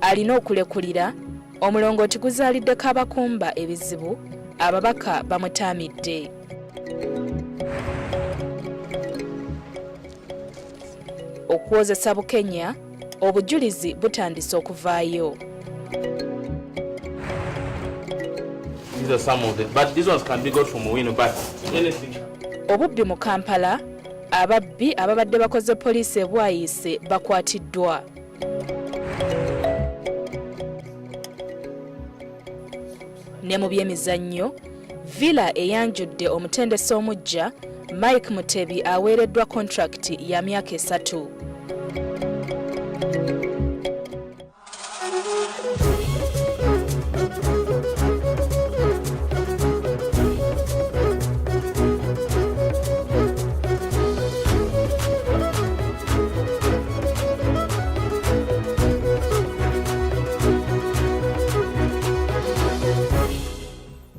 alina okulekulira, omulongooti guzaalidde Kabakumba ebizibu, ababaka bamutaamidde. Okuwozesa Bukenya, obujulizi butandise okuvaayo. These are some of them, but these ones can be got from Wino, but anything. Obubbi mu Kampala, ababbi ababadde bakoze poliisi ebwayise bakwatiddwa. Ne mu by'emizannyo, Villa eyanjudde omutendesi omuggya Mike Mutebi aweereddwa kontrakiti ya myaka 3.